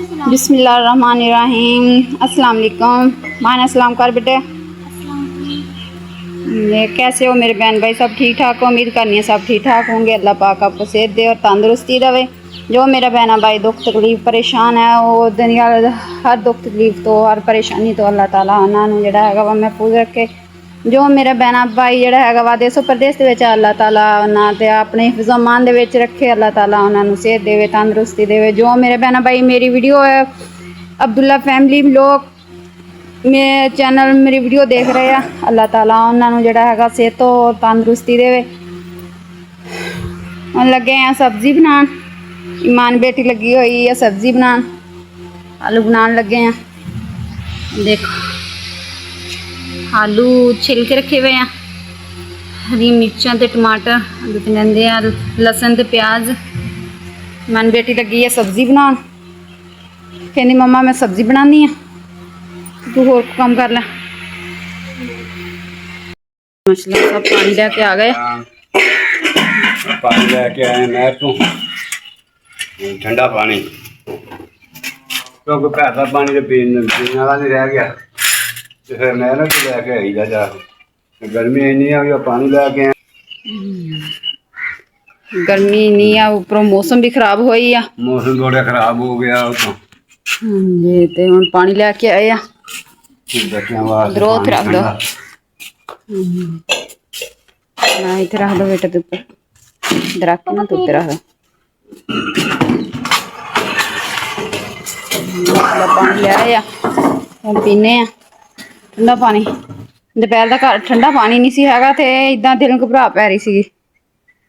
बिस्मिल्लाहिर्रहमानिर्रहीम। अस्सलाम वालेकुम। माना सलाम कर बेटे। ये कैसे हो मेरे बहन भाई? सब ठीक ठाक हो? उम्मीद करनी है सब ठीक ठाक होंगे। अल्लाह पाक आपको सेहत दे और तंदुरुस्ती देवे। जो मेरा बहना भाई दुख तकलीफ परेशान है वो दुनिया हर दुख तकलीफ तो हर परेशानी तो अल्लाह ताला उन्होंने जिहड़ा हैगा वा महफूज रखे। जो मेरा बहना भाई जिहड़ा हैगा वा देसो परदेस दे विच अल्लाह ताला उन्हां ते अपने हिफ्ज़ो मान दे विच रखे। अल्लाह ताला उन्होंने सेहत देवे तंदुरुस्ती देवे। जो मेरे बहना भाई मेरी वीडियो है अब्दुल्ला फैमिली व्लॉग मेरे चैनल मेरी वीडियो देख रहे हैं, अल्लाह ताला उन्होंने जिहड़ा हैगा सेहत तो तंदुरुस्ती देवे। हुण लगे हैं सब्जी बनान। ईमान बेटी लगी हुई है सब्जी बनान, आलू बनान लगे हैं। देखो आलू छिल के रखे हुए हैं, हरी मिर्चां ते टमाटर लेंदे हैं, लसन ते प्याज। ईमान बेटी लगी है सब्जी बनान, कहनी मम्मा मैं सब्जी बनानी है तू होर काम कर ले। मछली सब पानी लेके आ गए, पानी लेके आए नहर तो ठंडा पानी, क्योंकि घर का पानी तो पीने वाला नहीं रह गया तो फिर नहर तो लैके आई जा। गर्मी इन्नी है कि पानी लैके आए। गर्मी नहीं है, उपरों मौसम भी खराब हो ही है। मौसम थोड़ा खराब हो गया तो जी ते हुण पानी लेके आए आ। बच्चों वास्ते द्रोथ रख दो, ठंडा। ना इधर रख दो बेटा, ऊपर इधर रख ना तो ऊपर रख दो। पानी ले आए आ, हुण पीने आ ठंडा पानी। दोपहर का घर ठंडा पानी नहीं सी हैगा ते इदां दिल घबरा पै रही सी।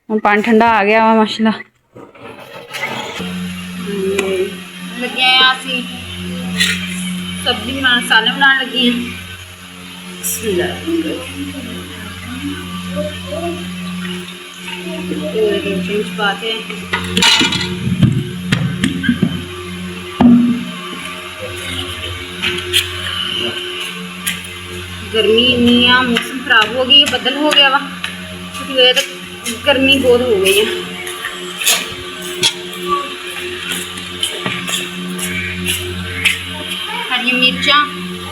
हुण पानी ठंडा आ गया वा माशाअल्लाह। लगे हैं असीं सब्जी बनान, सालन बनान लगी हैं। पाते हैं गर्मी इन्नी आ, मौसम खराब हो गई, बदल हो गया वा, गर्मी बहुत हो गई है। हरी मिर्चा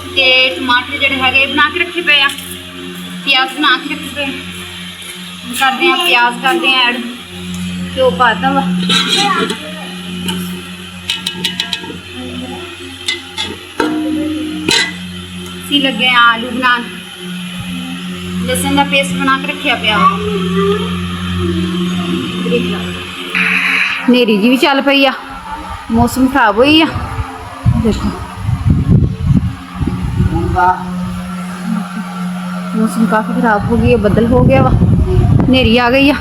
ते टमाटर जिहड़े हैगे बना के रखे पे आ, प्याज बना के रखे पे करते हैं, प्याज करते हैं ऐड, घ्यो पाता वा। लगे हैं आलू बनान, लसन का पेस्ट बना के रखा पिया। नेरी जी भी चल पई आ, मौसम खराब होई आ। देखो मौसम काफ़ी खराब हो गई है, बदल हो गया वा, नेरी आ गई है।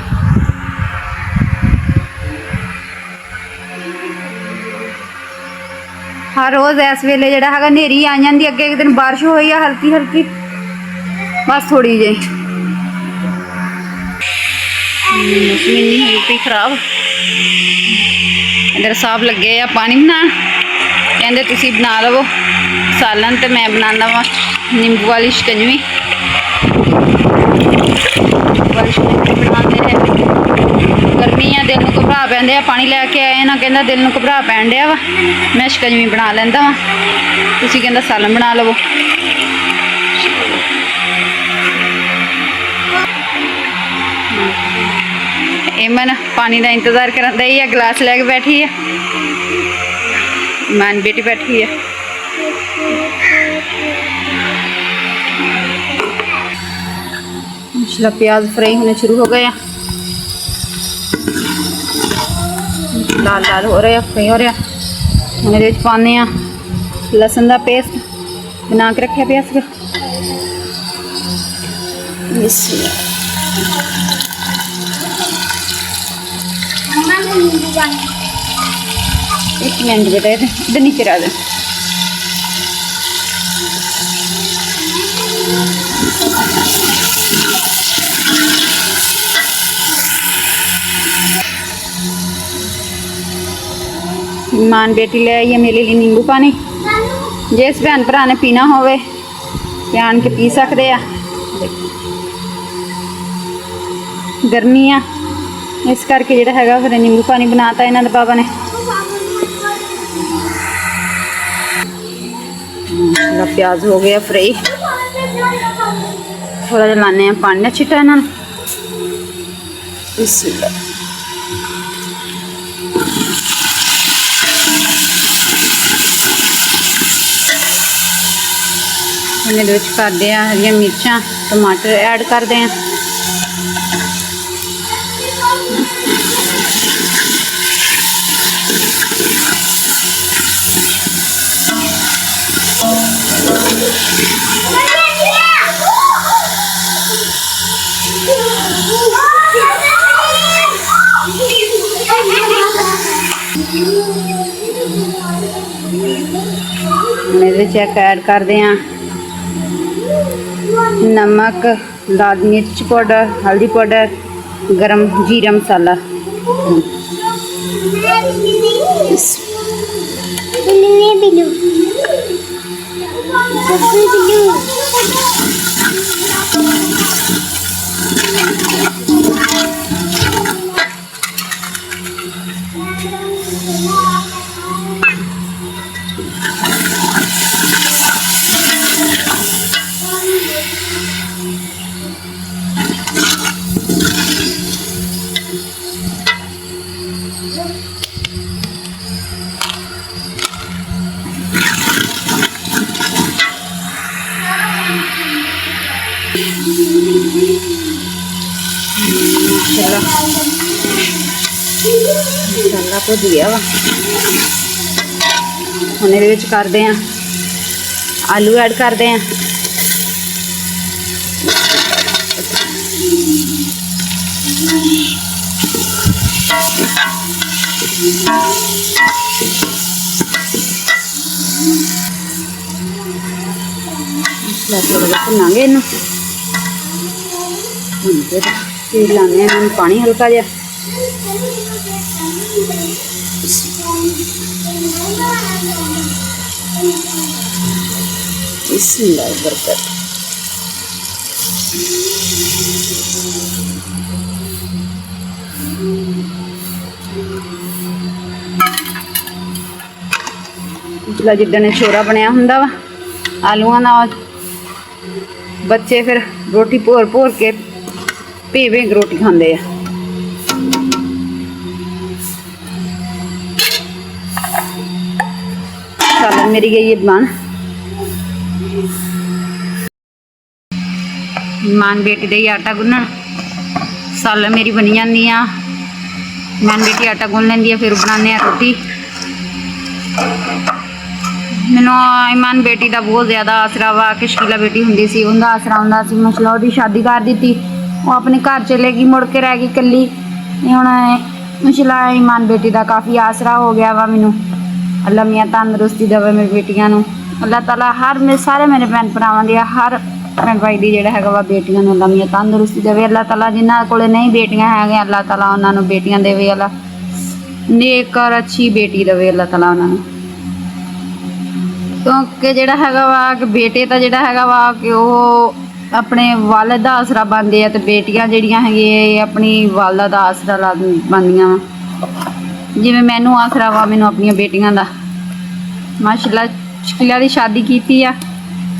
हर रोज़ इस वेले जिहड़ा हैगा नेरी आ जाती, अगे एक दिन बारिश हुई है हल्की हल्की, बस थोड़ी जी। मौसम इन्नी हुई खराब। इधर साहब लगे आ पानी बना, कहते तुसी बना लवो सालन ते मैं बनाना वा नींबू वाली शिकंजवी। गर्मी है, दिल नूं घबरा पैंदे आ, पानी लैके आए ना, कहंदा दिल नूं घबरा पैण डिया वा, मैं शिकंजवी बना लैंदा वा, तुसीं कहंदा सालन बना लवो। इमन पानी का इंतजार कर रही है, गिलास लैके बैठी है। ईमान बेटी बैठी है। माशाल्लाह प्याज फ्राई होने शुरू हो गए, लाल लाल हो रहे, फ्राई हो रहा। हम ये पाने लसन का पेस्ट बना के रखे पे सिर्फ। एक मिनट बेटा, इधर नीचे रह दे। ईमान बेटी ले आई है मेरे लिए नींबू पानी, जिस भैन भरा ने पीना होवे आन के पी सकते हैं। गर्मी आ इस करके जिहड़ा हैगा फिर नींबू पानी बनाता इन्हां दे बाबा ने। मेरा प्याज हो गया फ्राई। थोड़ा जिहा लाने पानी ना छिटा इन्हां नूं। बिस्मिल्लाह। हम ਇਹਦੇ ਵਿੱਚ ਕਰਦੇ ਆ ਹਰੀਆਂ ਮਿਰਚਾਂ, ਟਮਾਟਰ ऐड करते हैं। मेरे चेक ऐड करते हैं नमक, लाल मिर्च पाउडर, हल्दी पाउडर, गरम जीरा मसाला। मसाला भुज गया वा। हुण इहदे विच करदे आं आलू ऐड करदे आं। थोड़ा जिहा भुनांगे इहनूं। हुण फिर लाने इन्हां नूं पानी हल्का जिहा। बिस्मिल्लाह बरकत। पिछला जिद्दन छोरा बनया हुंदा वा आलूआं दा, बच्चे फिर रोटी भोर भोर के भे भे रोटी खांदे आ। सालन मेरी गई है बन। मान बेटी दे आटा गुन्नण, सालन मेरी बनी जाती आ। मान बेटी आटा गुन लैंदी है, फिर बनाने रोटी। मैनू ईमान बेटी का बहुत ज़्यादा आसरा वा कि शकीला बेटी हुंदी सी, उनका आसरा हुंदा सी। मसला उहदी शादी कर दी, वो अपने घर चले गई, मुड़ के रह गई कल्ली। हुण मसला ईमान बेटी का काफ़ी आसरा हो गया वा मैनू। अल्लाह मियाँ तंदरुस्ती देवे मेरी बेटियां नूं। अल्लाह ताला हर सारे मेरे भैन भरावां दी, हर भैन भाई दी जिहड़ा हैगा वा बेटियां नूं अल्लाह मियाँ तंदरुस्ती देवे। अल्लाह ताला जिन्हां कोले नहीं बेटियां है, अल्लाह ताला उन्हां नूं बेटियां देवे। अल्लाह नेक और अच्छी बेटी देवे अल्लाह ताला उन्हां नूं। क्योंकि जिहड़ा हैगा वा कि बेटे दा जिहड़ा हैगा वा कि वो अपने वालिद दा आसरा बनदे आ, ते बेटियां जिहड़ियां हैगियां अपनी वालिदा दा आसरा बनदियां वा। जिवें मैनू आसरा वा मैनू अपनी बेटियां दा। माशाअल्लाह शकीला दी शादी कीती आ,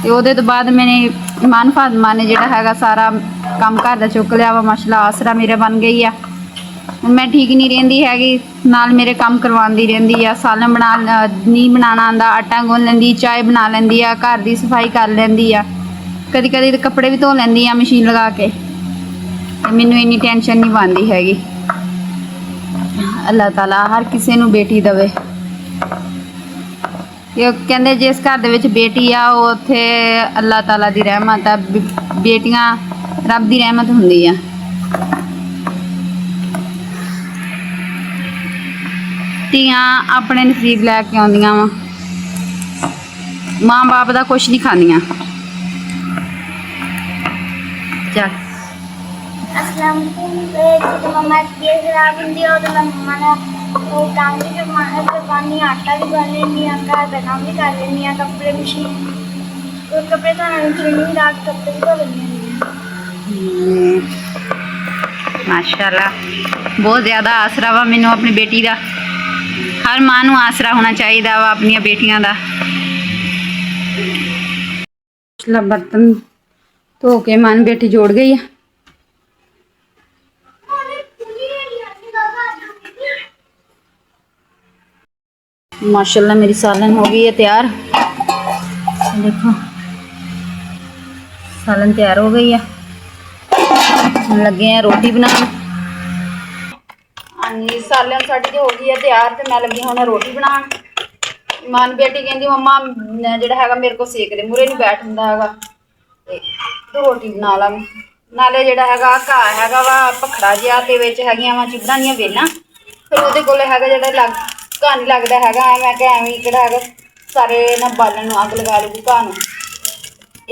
ते ओहदे तो बाद मैंने ईमान फातिमा ने जिहड़ा हैगा सारा काम घर दा चुक लिया वा। माशाअल्लाह आसरा मेरा बन गई आ। मैं ठीक नहीं रहिंदी हैगी, नाल मेरे काम करवांदी रहिंदी आ। सालन बना नहीं बनाना आंदा, आटा गुन लैंदी, चाय बना लैंदी आ, घर दी सफाई कर लैंदी आ, कदी कदी कपड़े भी धो लैंदी आ मशीन लगा के। मैनू इन्नी टेंशन नहीं पांदी हैगी। अल्लाह ताला हर किसी नूं बेटी देवे। कहंदे जिस घर दे विच बेटी आ उत्थे अल्लाह ताला दी रहमत आ। बेटियां रब दी रहमत हुंदी आ। ਧੀਆਂ ਆਪਣੇ ਨਸੀਬ ਲੈ ਕੇ ਆਉਂਦੀਆਂ ਵਾ, ਮਾਂ ਬਾਪ ਦਾ ਕੁਛ ਨਹੀਂ ਖਾਂਦੀਆਂ। ਚੱਲ अस्सलाम वालेकुम। तो मम्मा की खराब हुंदी है तो मम्मा ने वो काम भी करवानी, आटा भी गन लेनी, घर का काम भी कर लेनी, कपड़े मशीन कपड़े धोने मशीन रात कपड़े भी धो लेनी। माशाअल्लाह बहुत ज़्यादा आसरा वा मैनू अपनी बेटी का। हर मां नूं आसरा होना चाहिए वा अपनी बेटियां का। पिछला बर्तन धो के मन बेटी जोड़ गई है। माशाल्लाह मेरी सालन हो गई है तैयार। देखो सालन तैयार हो गई है। हम लगे हैं रोटी बनाने। हाँ जी सालन साड़ी हो गई है तैयार तो मैं लगी हूँ रोटी बनान। ईमान बेटी कहती मम्मा ਜਿਹੜਾ ਹੈਗਾ ਮੇਰੇ ਕੋ ਸੇਕ ਦੇ ਮੂਰੇ ਨਹੀਂ ਬੈਠ ਹੁੰਦਾ ਹੈਗਾ ਤੇ ਤੂੰ ਰੋਟੀ ਬਣਾ ਲਾ। ਨਾਲੇ ਜਿਹੜਾ ਹੈਗਾ ਘਾਹ ਹੈਗਾ ਵਾ ਭਖੜਾ ਜਿਹਾ ਤੇ ਵਿੱਚ ਹੈਗੀਆਂ ਵਾ ਚਿਬੜਾਂ ਦੀਆਂ ਵੇਲਾਂ ਫਿਰ ਉਹਦੇ ਕੋਲ ਹੈਗਾ ਜਿਹੜਾ ਘਾਹ ਨਹੀਂ ਲੱਗਦਾ ਹੈਗਾ। ਮੈਂ ਕਿਹਾ ਐਵੇਂ ਕਿਹੜਾ ਹੈਗਾ ਸਾਰੇ ਨਾ ਬਾਲਣ ਨੂੰ ਅੱਗ ਲਗਾ ਲੂਗੀ ਘਾਹ ਨੂੰ।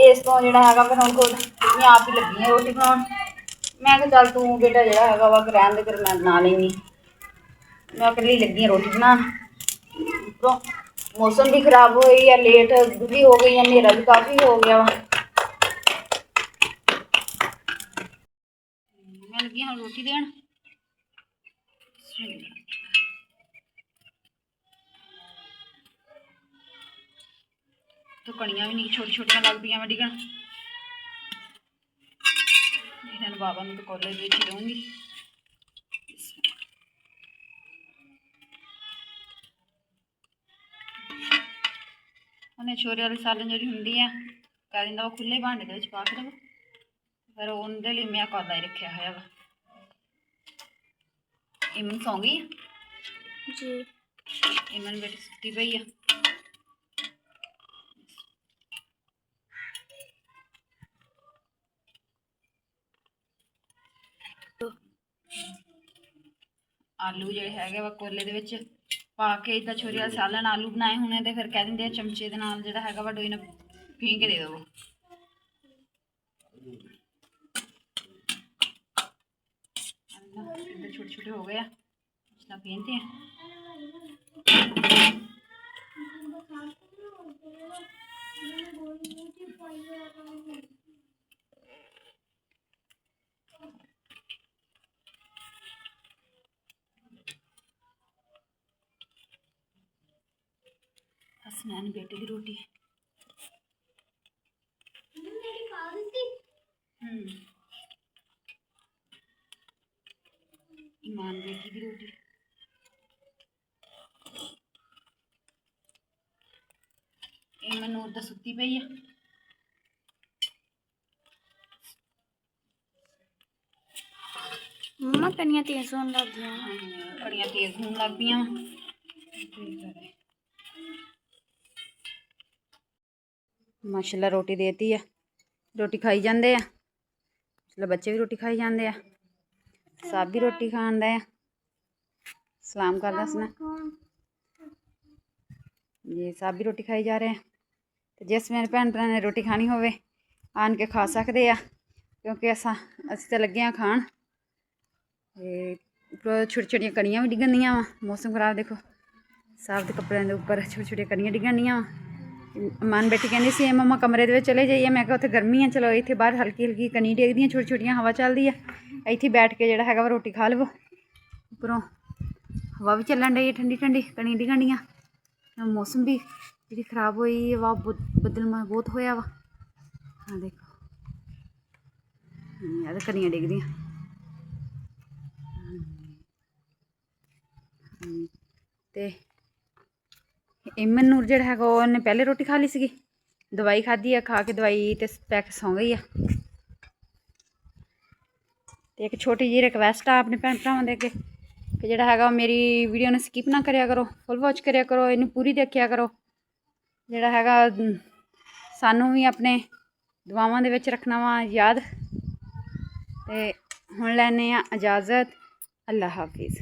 ਇਸ ਤੋਂ ਜਿਹੜਾ ਹੈਗਾ ਫਿਰ ਹੁਣ ਖੁਦ ਮੈਂ ਆਪ ਹੀ ਲੱਗੀ ਹਾਂ ਰੋਟੀ ਬਣਾਉਣ। ਮੈਂ ਕਿਹਾ ਚੱਲ ਤੂੰ ਬੇਟਾ ਜਿਹੜਾ ਹੈਗਾ ਵਾ ਰਹਿਣ ਦੇ ਫਿਰ ਮੈਂ ਬਣਾ ਲੈਂਦੀ। ਮੈਂ ਇਕੱਲੀ ਲੱਗੀ ਹਾਂ ਰੋਟੀ ਬਣਾਉਣ। ਉੱਪਰੋਂ मौसम भी खराब हो गई है लेट भी हो गई है हनेरा भी काफ़ी हो गया वा। मैं लगी हाँ रोटी देन। तो कड़ियाँ भी नहीं छोटी छोटियां लगदियां मैं डिगन इन्हें बाबा ने तो कॉलेज में ही रहूँगी। ਉਹਨੇ ਛੋਰੇ ਵਾਲੀ ਸਾਲਨ ਜਿਹੜੀ ਹੁੰਦੀ ਆ ਕਰ ਦਿੰਦਾ ਉਹ ਖੁੱਲੇ ਭਾਂਡੇ ਦੇ ਵਿੱਚ ਪਾ ਕੇ ਦੇਵੋ ਫਿਰ ਉਹਦੇ ਲਈ ਮੈਂ ਕੋਲਾ ਹੀ ਰੱਖਿਆ ਹੋਇਆ ਵਾ। ਇਮਨ ਸੌਂ ਗਈ ਜੀ। ਇਮਨ ਬੇਟੀ ਸੁੱਤੀ ਪਈ ਆ। ਆਲੂ ਜਿਹੜੇ ਹੈਗੇ ਵਾ ਕੋਲੇ ਦੇ ਵਿੱਚ ਪਾ ਕੇ इदा छोरी वाला सालन आलू बनाए होने तो फिर कह देंगे चमचे दे नाल जिहड़ा हैगा वा डोई नाल फींक दे दो। इधर छोटे छोटे हो गए इसना पीनते हैं। हसनैन बेटे की रोटी ईमान बेटी की रोटी ईमान नूर तो सुती पई है। मम्मा कड़ियाँ तेज होने लग गई। कड़ियाँ तेज होने लग गई। माशाल्लाह रोटी देती है रोटी खाई जाते हैं। चलो बच्चे भी रोटी खाई जाते हैं सब भी रोटी खाते हैं। सलाम कर दसना ये सब भी रोटी खाई जा रहे हैं। तो जिस मेरे भैन भरा ने रोटी खानी होवे आन के खा सकते हैं क्योंकि अस तो लगे हैं खान। छोटी छोटिया कड़ियाँ भी डिगन दियाँ वा। मौसम खराब देखो साफ के कपड़े के उपर छोटी छोटिया कड़ियाँ डिगन दियाँ वा। मन बेटी कहती सी मम्मा कमरे दे चले जाइए। मैं उत्थे गर्मी है चलो इत्थे बाहर हल्की हल्की कनी डेगदी छोटी छोटियां हवा चलती है इत्थे बैठ के जिहड़ा हैगा रोटी खा लवो। उपरों हवा भी चलन डई ठंडी ठंडी कनी डिगन दियां। मौसम भी जी खराब हुई वा बदल बहुत होया वा। हाँ देखो कनियां डिगदियां ते इमन नूर जिहड़ा हैगा उन्हें पहले रोटी खा ली सी दवाई खाधी है खा के दवाई तो पैक सौ गई है। तो एक छोटी जी रिक्वेस्ट आ अपने भैन भरावां दे अगे कि जिहड़ा हैगा मेरी वीडियो ने स्किप ना करिया करो फुल वॉच करिया करो इन्हूं पूरी देखिया करो। जिहड़ा हैगा सानू भी अपने दुआवां दे विच रखना वा याद। ते हुण लैने आ इजाज़त अल्लाह हाफिज़।